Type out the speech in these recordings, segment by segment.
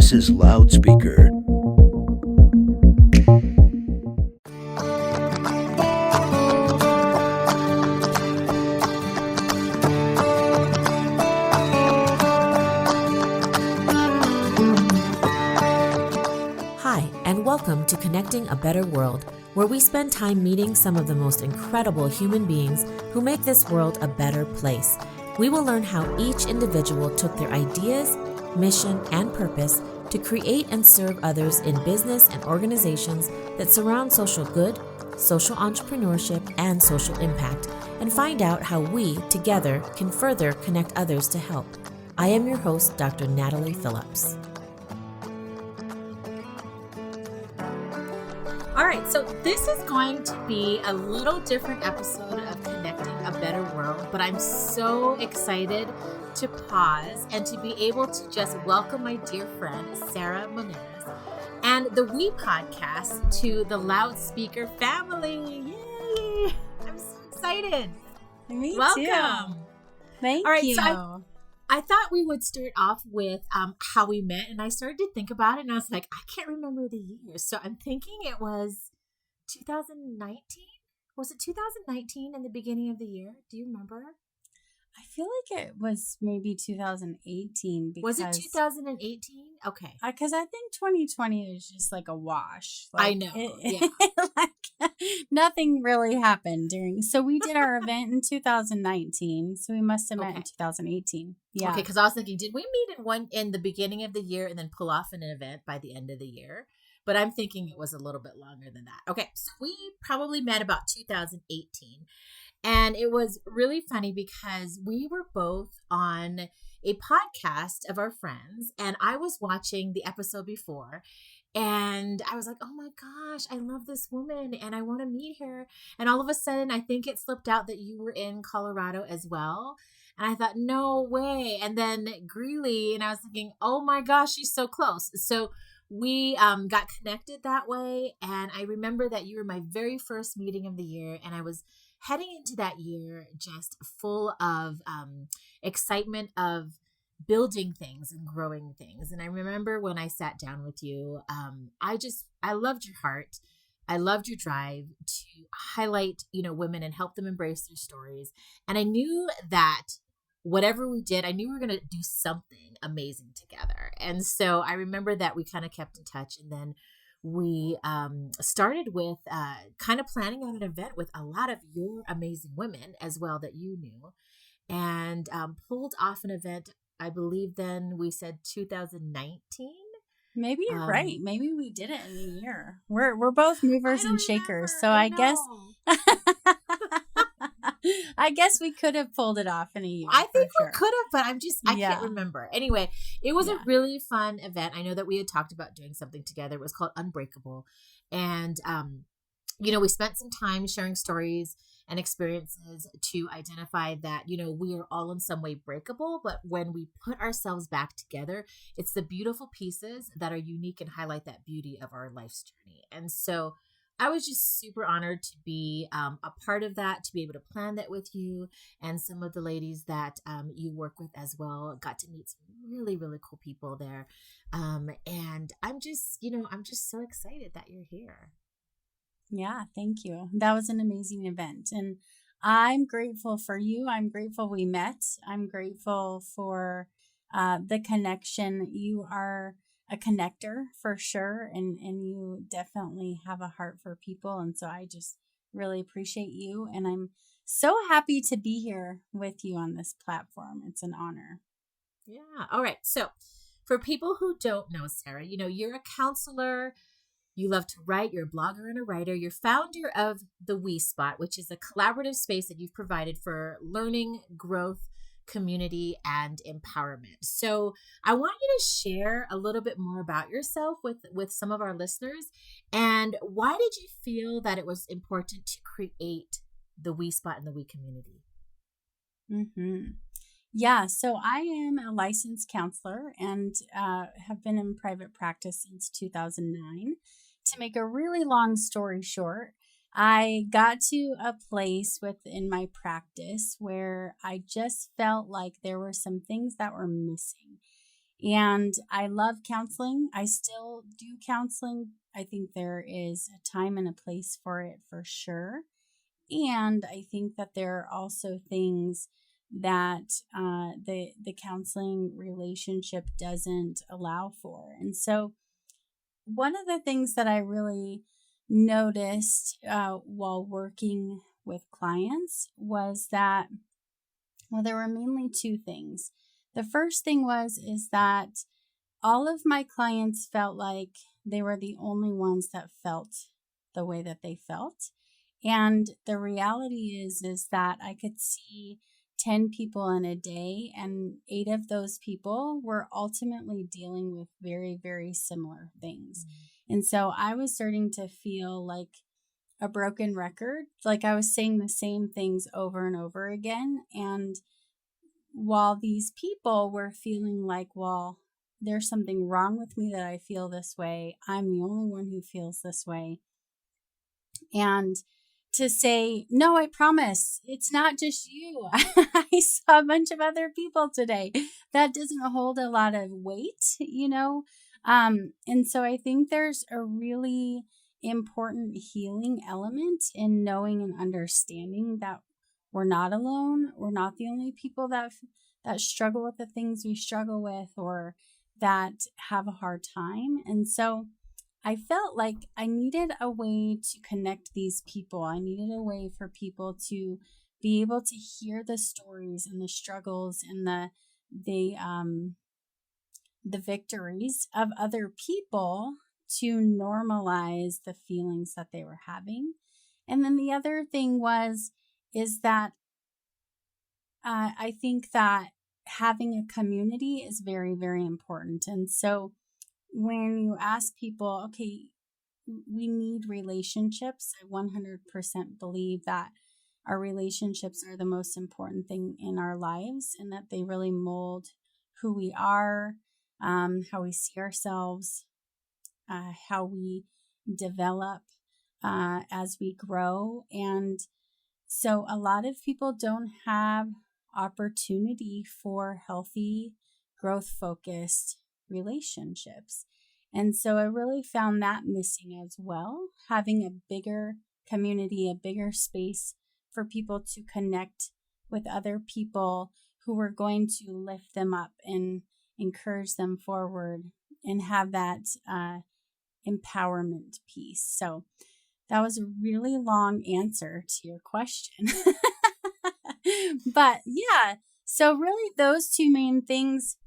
This is Loudspeaker. Hi, and welcome to Connecting a Better World, where we spend time meeting some of the most incredible human beings who make this world a better place. We will learn how each individual took their ideas, mission, and purpose to create and serve others in business and organizations that surround social good, social entrepreneurship, and social impact, and find out how we, together, can further connect others to help. I am your host, Dr. Natalie Phillips. All right, so this is going to be a little different episode of Connecting a Better World, but I'm so excited to pause and to be able to just welcome my dear friend, Sarah Monares, and the Wii Podcast to the Loudspeaker family. Yay! I'm so excited. Me Welcome. Too. Thank All right, you. So I thought we would start off with how we met, and I started to think about it, and I was like, I can't remember the year. So I'm thinking it was 2019. Was it 2019 in the beginning of the year? Do you remember? I feel like it was maybe 2018. Was it 2018? Okay. Because I think 2020 is just like a wash. I know. Like nothing really happened during. So we did our event in 2019. So we must have met in 2018. Yeah. Okay, because I was thinking, did we meet in the beginning of the year and then pull off an event by the end of the year? But I'm thinking it was a little bit longer than that. Okay, so we probably met about 2018. And it was really funny because we were both on a podcast of our friends, and I was watching the episode before, and I was like, oh my gosh, I love this woman and I want to meet her. And all of a sudden, I think it slipped out that you were in Colorado as well. And I thought, no way. And then Greeley, and I was thinking, oh my gosh, she's so close. So we got connected that way. And I remember that you were my very first meeting of the year, and I was heading into that year just full of excitement of building things and growing things. And I remember when I sat down with you, I loved your heart. I loved your drive to highlight, women and help them embrace their stories. And I knew that whatever we did, I knew we were going to do something amazing together. And so I remember that we kind of kept in touch, and then we started with kind of planning on an event with a lot of your amazing women as well that you knew, and pulled off an event. I believe then we said 2019. Maybe you're right. Maybe we did it in a year. We're both movers and shakers, so I guess I guess we could have pulled it off in a year. I think we could have, but I can't remember. Anyway, it was a really fun event. I know that we had talked about doing something together. It was called Unbreakable. And, we spent some time sharing stories and experiences to identify that, we are all in some way breakable. But when we put ourselves back together, it's the beautiful pieces that are unique and highlight that beauty of our life's journey. And so I was just super honored to be a part of that, to be able to plan that with you and some of the ladies that you work with as well. Got to meet some really, really cool people there. And I'm just so excited that you're here. Yeah, thank you. That was an amazing event. And I'm grateful for you. I'm grateful we met. I'm grateful for the connection. You are a connector for sure. And you definitely have a heart for people. And so I just really appreciate you. And I'm so happy to be here with you on this platform. It's an honor. Yeah. All right. So for people who don't know Sarah, you're a counselor. You love to write. You're a blogger and a writer. You're founder of the Wii Spot, which is a collaborative space that you've provided for learning, growth, community, and empowerment. So I want you to share a little bit more about yourself with some of our listeners. And why did you feel that it was important to create the Wii Spot in the Wii community? Mm-hmm. Yeah, so I am a licensed counselor and have been in private practice since 2009. To make a really long story short, I got to a place within my practice where I just felt like there were some things that were missing. And I love counseling. I still do counseling. I think there is a time and a place for it for sure. And I think that there are also things that the counseling relationship doesn't allow for. And so one of the things that I really noticed while working with clients was that, well, there were mainly two things. The first thing is that all of my clients felt like they were the only ones that felt the way that they felt. And the reality is that I could see 10 people in a day, and 8 of those people were ultimately dealing with very, very similar things. And so I was starting to feel like a broken record, like I was saying the same things over and over again. And while these people were feeling like, well, there's something wrong with me that I feel this way, I'm the only one who feels this way. And to say, no, I promise, it's not just you. I saw a bunch of other people today. That doesn't hold a lot of weight, And so I think there's a really important healing element in knowing and understanding that we're not alone. We're not the only people that struggle with the things we struggle with or that have a hard time. And so I felt like I needed a way to connect these people. I needed a way for people to be able to hear the stories and the struggles and the victories of other people to normalize the feelings that they were having. And then the other thing is that I think that having a community is very, very important. And so when you ask people, okay, we need relationships, I 100% believe that our relationships are the most important thing in our lives and that they really mold who we are, how we see ourselves, how we develop as we grow. And so a lot of people don't have opportunity for healthy, growth focused relationships. And so I really found that missing as well, having a bigger community, a bigger space for people to connect with other people who were going to lift them up and encourage them forward and have that empowerment piece. So that was a really long answer to your question. But yeah, so really those two main things,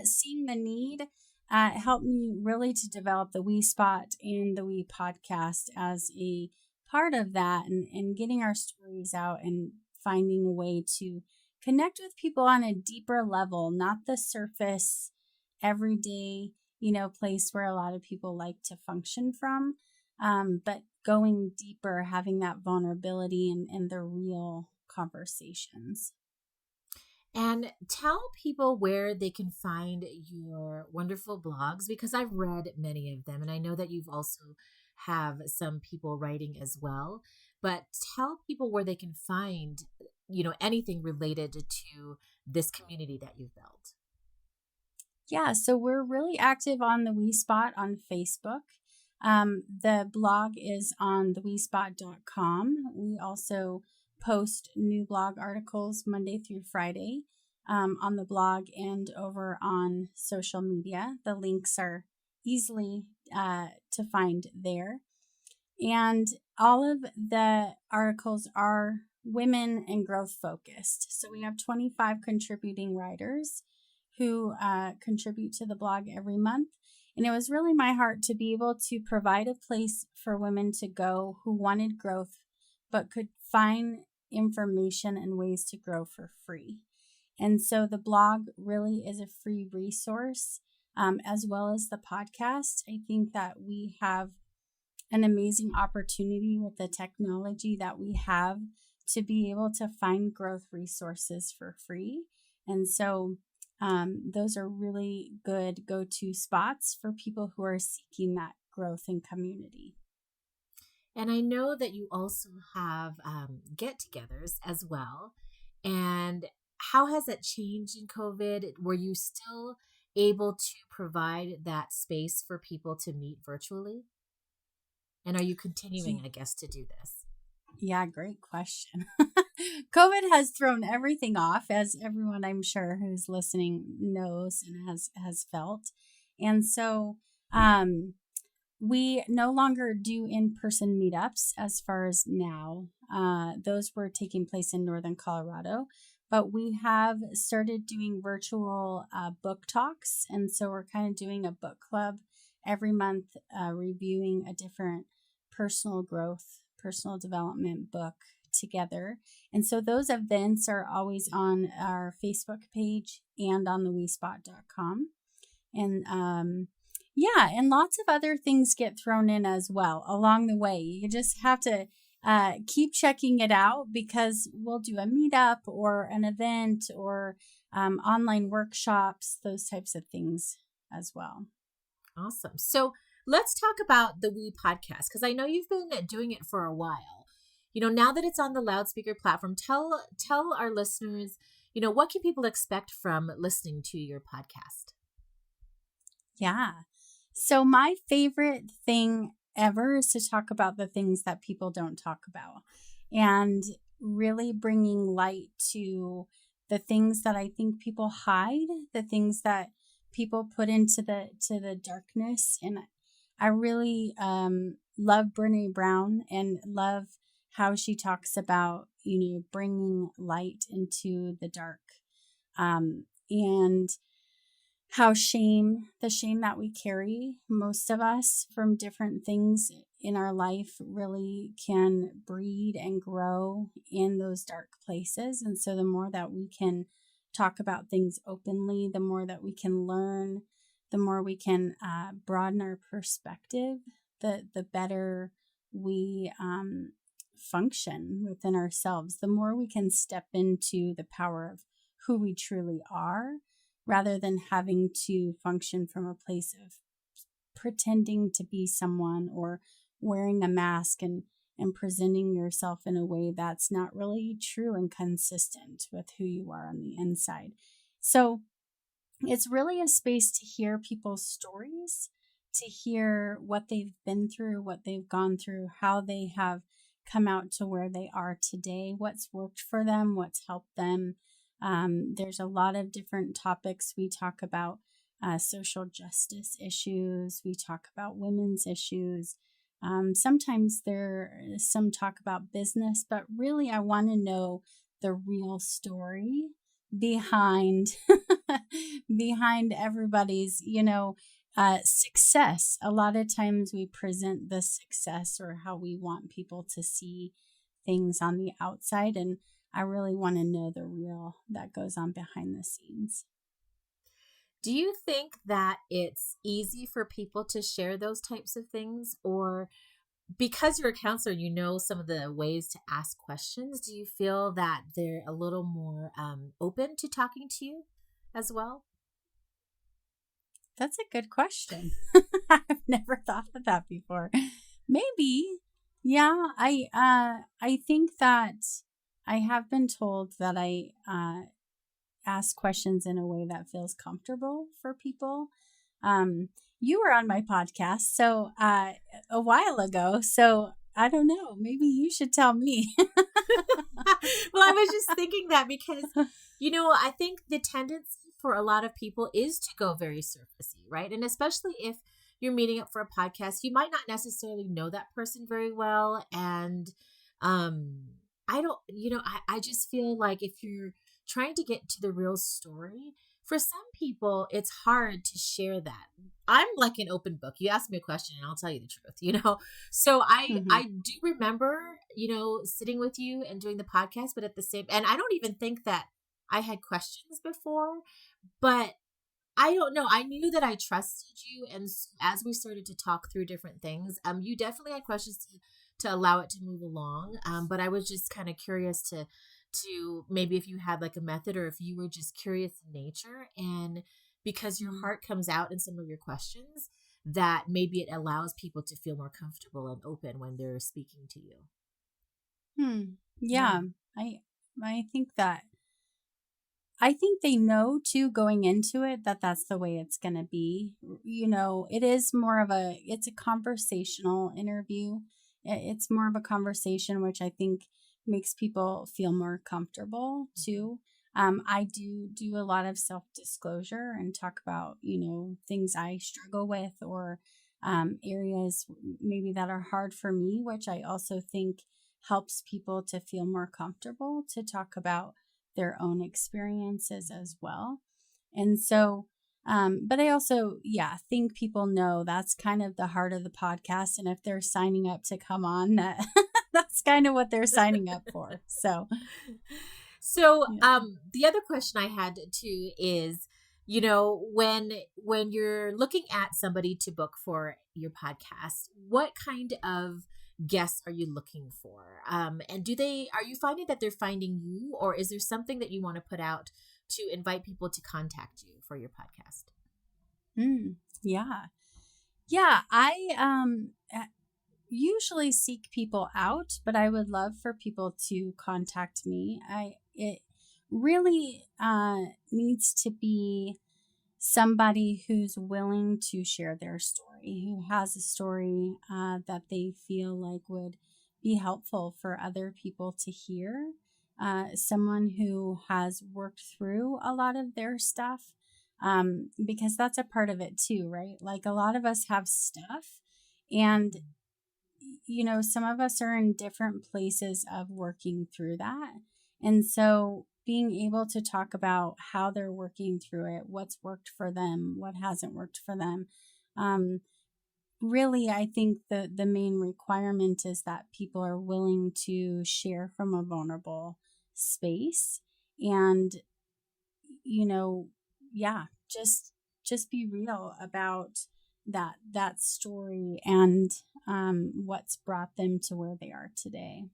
seeing the need, helped me really to develop the Wii Spot and the Wii Podcast as a part of that and getting our stories out and finding a way to connect with people on a deeper level, not the surface, everyday, place where a lot of people like to function from, but going deeper, having that vulnerability and the real conversations. And tell people where they can find your wonderful blogs, because I've read many of them and I know that you've also have some people writing as well. But tell people where they can find, anything related to this community that you've built. Yeah, so we're really active on the Wii Spot on Facebook. The blog is on thewiespot.com. We also post new blog articles Monday through Friday on the blog and over on social media. The links are easily to find there. And all of the articles are women and growth focused. So we have 25 contributing writers who contribute to the blog every month. And it was really my heart to be able to provide a place for women to go who wanted growth, but could find information and ways to grow for free. And so the blog really is a free resource, as well as the podcast. I think that we have an amazing opportunity with the technology that we have to be able to find growth resources for free. And so those are really good go-to spots for people who are seeking that growth and community. And I know that you also have get-togethers as well. And how has that changed in COVID? Were you still able to provide that space for people to meet virtually? And are you continuing, I guess, to do this? Yeah, great question. COVID has thrown everything off, as everyone I'm sure who's listening knows and has felt. And so we no longer do in-person meetups as far as now. Those were taking place in Northern Colorado, but we have started doing virtual book talks. And so we're kind of doing a book club every month, reviewing a different personal growth, personal development book together. And so those events are always on our Facebook page and on the WeSpot.com. And yeah, and lots of other things get thrown in as well along the way. You just have to keep checking it out, because we'll do a meetup or an event or online workshops, those types of things as well. Awesome. So let's talk about the Wii Podcast, because I know you've been doing it for a while. Now that it's on the Loudspeaker platform, tell our listeners, what can people expect from listening to your podcast? Yeah. So my favorite thing ever is to talk about the things that people don't talk about, and really bringing light to the things that I think people hide, the things that people put into the darkness. And I really love Brene Brown and love how she talks about, bringing light into the dark, and how the shame that we carry, most of us, from different things in our life, really can breed and grow in those dark places. And so the more that we can talk about things openly, the more that we can learn, the more we can broaden our perspective, the better we function within ourselves, the more we can step into the power of who we truly are, rather than having to function from a place of pretending to be someone or wearing a mask and presenting yourself in a way that's not really true and consistent with who you are on the inside. So it's really a space to hear people's stories, to hear what they've been through, what they've gone through, how they have come out to where they are today, what's worked for them, what's helped them. There's a lot of different topics. We talk about social justice issues. We talk about women's issues. Sometimes there's some talk about business, but really I want to know the real story behind behind everybody's success. A lot of times we present the success or how we want people to see things on the outside, and I really want to know the real that goes on behind the scenes. Do you think that it's easy for people to share those types of things, or because you're a counselor, some of the ways to ask questions, do you feel that they're a little more open to talking to you as well? That's a good question. I've never thought of that before. Maybe. Yeah, I think that I have been told that I ask questions in a way that feels comfortable for people. You were on my podcast a while ago, so I don't know. Maybe you should tell me. Well, I was just thinking that because, I think the tendency for a lot of people is to go very surfacey, right? And especially if you're meeting up for a podcast, you might not necessarily know that person very well. And I don't, I just feel like if you're trying to get to the real story, for some people, it's hard to share that. I'm like an open book. You ask me a question and I'll tell you the truth, So I do remember, sitting with you and doing the podcast, but at the same, and I don't even think that I had questions before, but I don't know. I knew that I trusted you. And as we started to talk through different things, you definitely had questions to allow it to move along. But I was just kind of curious to maybe if you had like a method, or if you were just curious in nature, and because your heart comes out in some of your questions, that maybe it allows people to feel more comfortable and open when they're speaking to you. Yeah. I think that I think they know too going into it that that's the way it's going to be. It is more of it's a conversational interview. It's more of a conversation, which I think makes people feel more comfortable too. I do a lot of self-disclosure and talk about, things I struggle with, or areas maybe that are hard for me, which I also think helps people to feel more comfortable to talk about their own experiences as well. And so, but I also, think people know that's kind of the heart of the podcast. And if they're signing up to come on, that's kind of what they're signing up for. So, yeah. The other question I had too is, when you're looking at somebody to book for your podcast, what kind of guests are you looking for? And are you finding that they're finding you, or is there something that you want to put out to invite people to contact you for your podcast? Yeah. Yeah. I usually seek people out, but I would love for people to contact me. It really needs to be somebody who's willing to share their story, who has a story that they feel like would be helpful for other people to hear. Someone who has worked through a lot of their stuff, because that's a part of it too, right? Like a lot of us have stuff, and some of us are in different places of working through that. And so being able to talk about how they're working through it, what's worked for them, what hasn't worked for them. Really, I think the main requirement is that people are willing to share from a vulnerable space, and, just be real about that story and what's brought them to where they are today.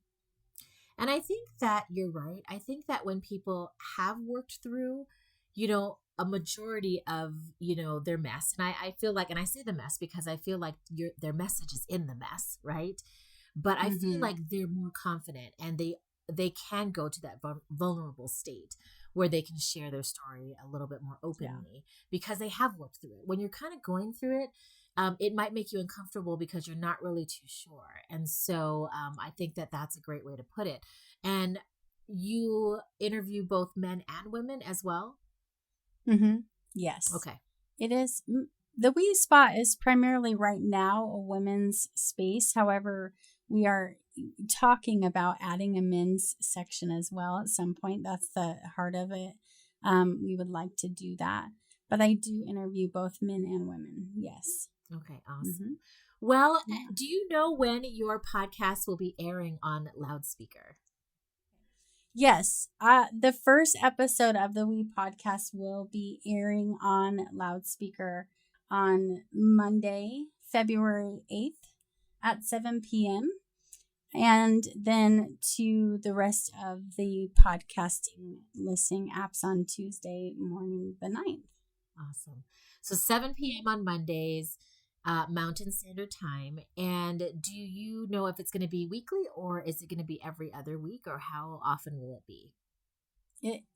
And I think that you're right. I think that when people have worked through, a majority of, their mess, and I feel like, and I say the mess because I feel like their message is in the mess, right? But I feel like they're more confident, and they can go to that vulnerable state where they can share their story a little bit more openly because they have worked through it. When you're kind of going through it, it might make you uncomfortable because you're not really too sure. And so I think that that's a great way to put it. And you interview both men and women as well? Yes. Okay. It is. The Wii spot is primarily right now a women's space. However, we are talking about adding a men's section as well at some point. That's the heart of it. We would like to do that. But I do interview both men and women. Yes. Okay, awesome. Well, do you know when your podcast will be airing on Loudspeaker? Yes. The first episode of the Wii Podcast will be airing on Loudspeaker on Monday, February 8th at 7 p.m. And then to the rest of the podcasting listening apps on Tuesday morning, the 9th. Awesome. So 7 p.m. on Mondays, Mountain Standard Time. And do you know if it's going to be weekly, or is it going to be every other week, or how often will it be?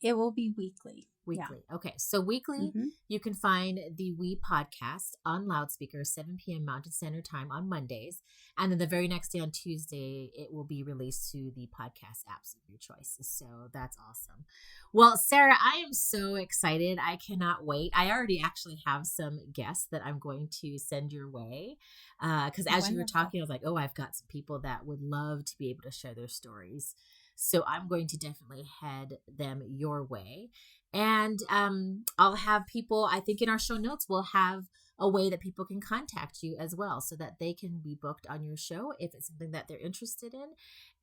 It will be weekly. Weekly. Yeah. Okay. So weekly, you can find the Wii Podcast on Loudspeaker, 7 p.m. Mountain Standard Time on Mondays. And then the very next day on Tuesday, it will be released to the podcast apps of your choice. So that's awesome. Well, Sarah, I am so excited. I cannot wait. I already actually have some guests that I'm going to send your way. Because as you were talking, I was like, oh, I've got some people that would love to be able to share their stories. So I'm going to definitely head them your way. And I'll have people, I think in our show notes, we'll have a way that people can contact you as well, so that they can be booked on your show if it's something that they're interested in,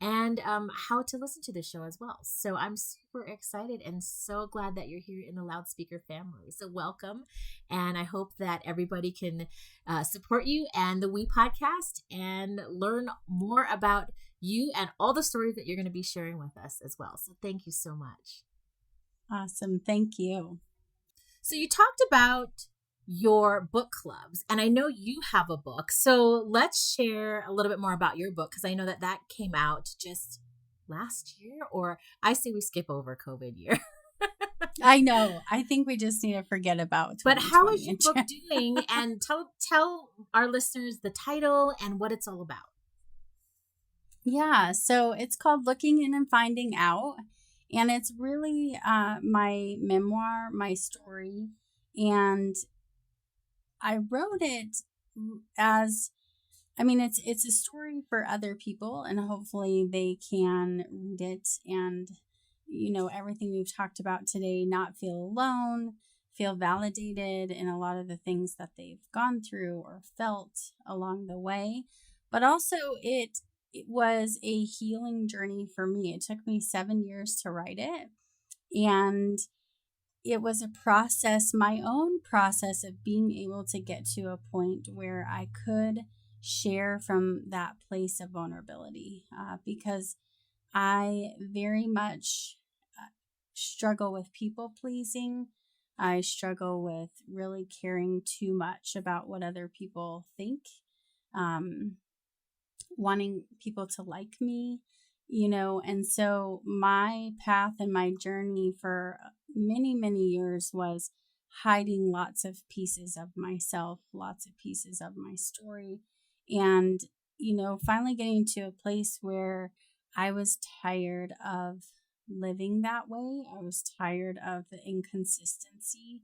and how to listen to the show as well. So I'm super excited and so glad that you're here in the Loudspeaker family. So welcome. And I hope that everybody can support you and the Wii Podcast and learn more about you and all the stories that you're going to be sharing with us as well. So thank you so much. Awesome. Thank you. So you talked about your book clubs, and I know you have a book. So let's share a little bit more about your book, because I know that came out just last year, or I say we skip over COVID year. I know. I think we just need to forget about But how is 2020 your in book general. doing? And tell our listeners the title and what it's all about. Yeah, so it's called Looking In and Finding Out. And it's really my memoir, my story. And I wrote it as, I mean, it's a story for other people, and hopefully they can read it and, everything we've talked about today, not feel alone, feel validated in a lot of the things that they've gone through or felt along the way. But also, it was a healing journey for me. It took me 7 years to write it. And it was a process, my own process of being able to get to a point where I could share from that place of vulnerability, because I very much struggle with people pleasing. I struggle with really caring too much about what other people think, um, wanting people to like me, and so my path and my journey for many, many years was hiding lots of pieces of myself, lots of pieces of my story. And, finally getting to a place where I was tired of living that way. I was tired of the inconsistency,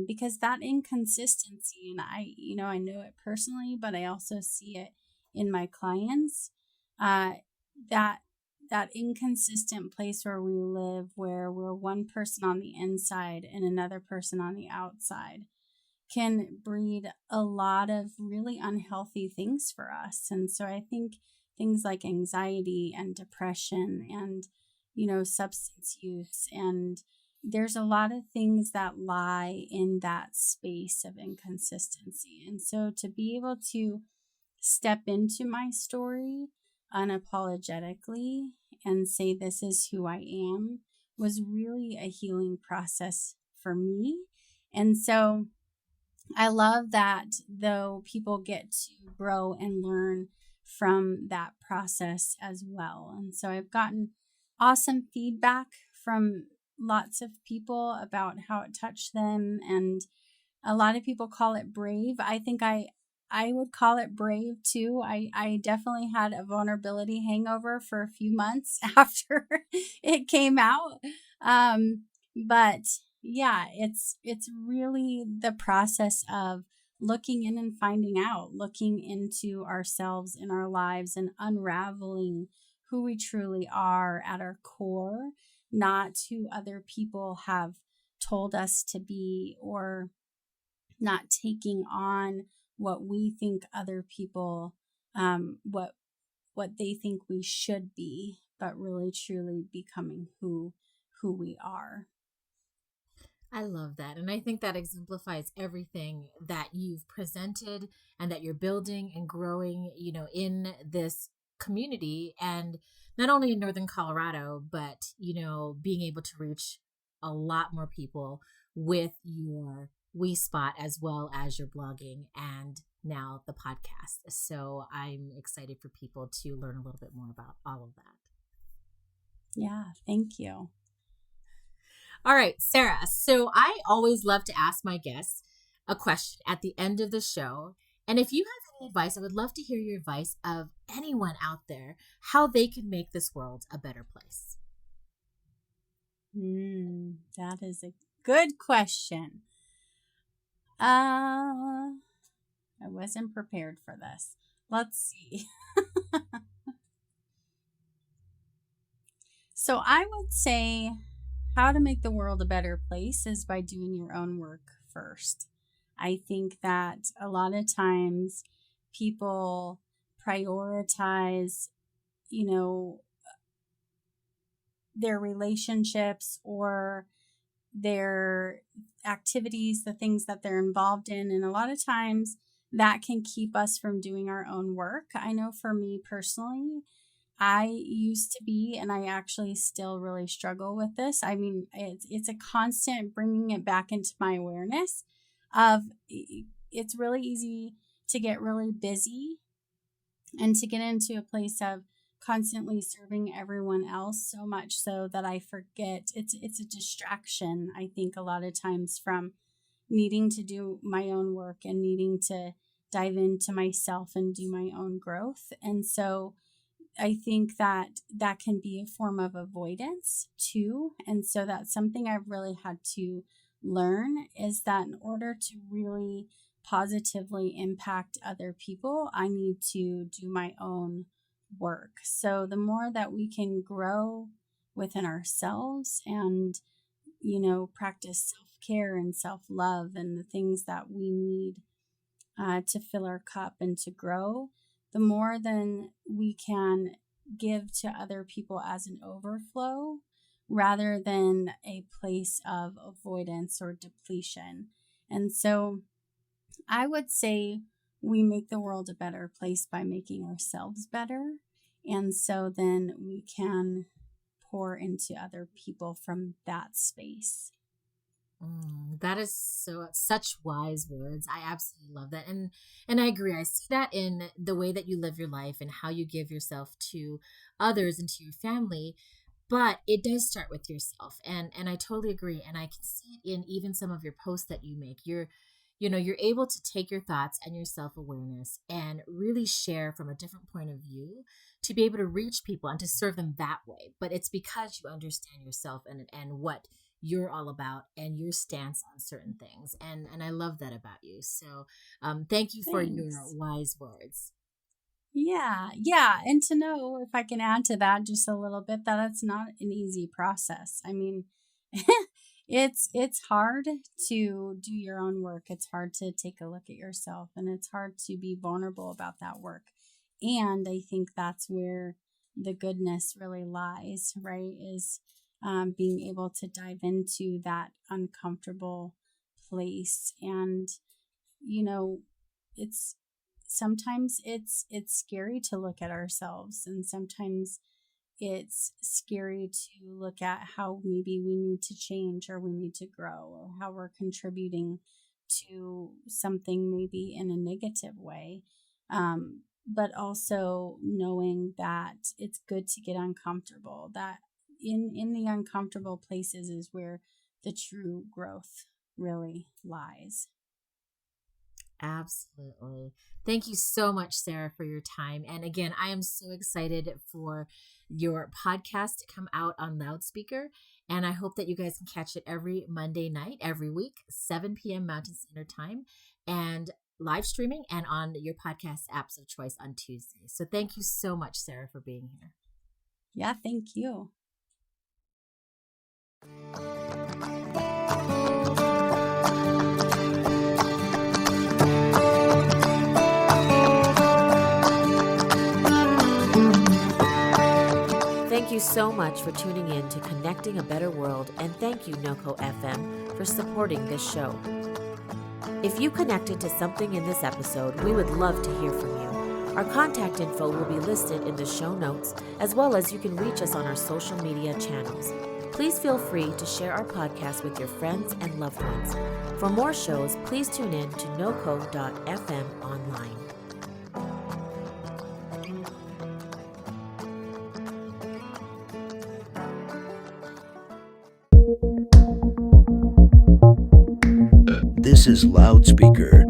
because that inconsistency, and I know it personally, but I also see it in my clients, uh, that that inconsistent place where we live, where we're one person on the inside and another person on the outside, can breed a lot of really unhealthy things for us. And so I think things like anxiety and depression and, substance use, and there's a lot of things that lie in that space of inconsistency. And so to be able to step into my story unapologetically and say, this is who I am, was really a healing process for me. And so I love that, though, people get to grow and learn from that process as well. And so I've gotten awesome feedback from lots of people about how it touched them. And a lot of people call it brave. I think I would call it brave too. I definitely had a vulnerability hangover for a few months after it came out. But yeah, it's really the process of looking in and finding out, looking into ourselves in our lives and unraveling who we truly are at our core, not who other people have told us to be, or not taking on what we think other people, what they think we should be, but really truly becoming who we are. I love that. And I think that exemplifies everything that you've presented and that you're building and growing, in this community. And not only in Northern Colorado, but, being able to reach a lot more people with your Wii Spot as well as your blogging and now the podcast. So I'm excited for people to learn a little bit more about all of that. Yeah, thank you. All right, Sarah. So I always love to ask my guests a question at the end of the show. And if you have any advice, I would love to hear your advice of anyone out there, how they can make this world a better place. That is a good question. I wasn't prepared for this. Let's see. So I would say how to make the world a better place is by doing your own work first. I think that a lot of times people prioritize, you know, their relationships or their activities, the things that they're involved in. And a lot of times that can keep us from doing our own work. I know for me personally, I used to be, and I actually still really struggle with this. I mean, it's a constant bringing it back into my awareness of it's really easy to get really busy and to get into a place of constantly serving everyone else so much so that I forget. It's a distraction, I think, a lot of times from needing to do my own work and needing to dive into myself and do my own growth. And so I think that that can be a form of avoidance too. And so that's something I've really had to learn, is that in order to really positively impact other people, I need to do my own work. So the more that we can grow within ourselves and, practice self-care and self-love and the things that we need to fill our cup and to grow, the more then we can give to other people as an overflow rather than a place of avoidance or depletion. And so I would say we make the world a better place by making ourselves better. And so then we can pour into other people from that space. That is such wise words. I absolutely love that. And I agree. I see that in the way that you live your life and how you give yourself to others and to your family. But it does start with yourself. And I totally agree. And I can see it in even some of your posts that you make. You're able to take your thoughts and your self-awareness and really share from a different point of view to be able to reach people and to serve them that way. But it's because you understand yourself and what you're all about and your stance on certain things. And I love that about you. So thank you for your wise words. Yeah. And to know, if I can add to that just a little bit, that it's not an easy process. I mean, it's hard to do your own work. It's hard to take a look at yourself, and it's hard to be vulnerable about that work. And I think that's where the goodness really lies, right? Is being able to dive into that uncomfortable place. And, sometimes it's scary to look at ourselves, and sometimes it's scary to look at how maybe we need to change or we need to grow, or how we're contributing to something maybe in a negative way. But also knowing that it's good to get uncomfortable, that in the uncomfortable places is where the true growth really lies. Absolutely. Thank you so much, Sarah, for your time. And again, I am so excited for your podcast to come out on Loudspeaker. And I hope that you guys can catch it every Monday night, every week, 7 p.m. Mountain Standard Time, and live streaming and on your podcast apps of choice on Tuesdays. So thank you so much, Sarah, for being here. Yeah, thank you. Thank you so much for tuning in to Connecting a Better World, and thank you, NOCO FM, for supporting this show. If you connected to something in this episode, we would love to hear from you. Our contact info will be listed in the show notes, as well as you can reach us on our social media channels. Please feel free to share our podcast with your friends and loved ones. For more shows, please tune in to noco.fm online. This is Loudspeaker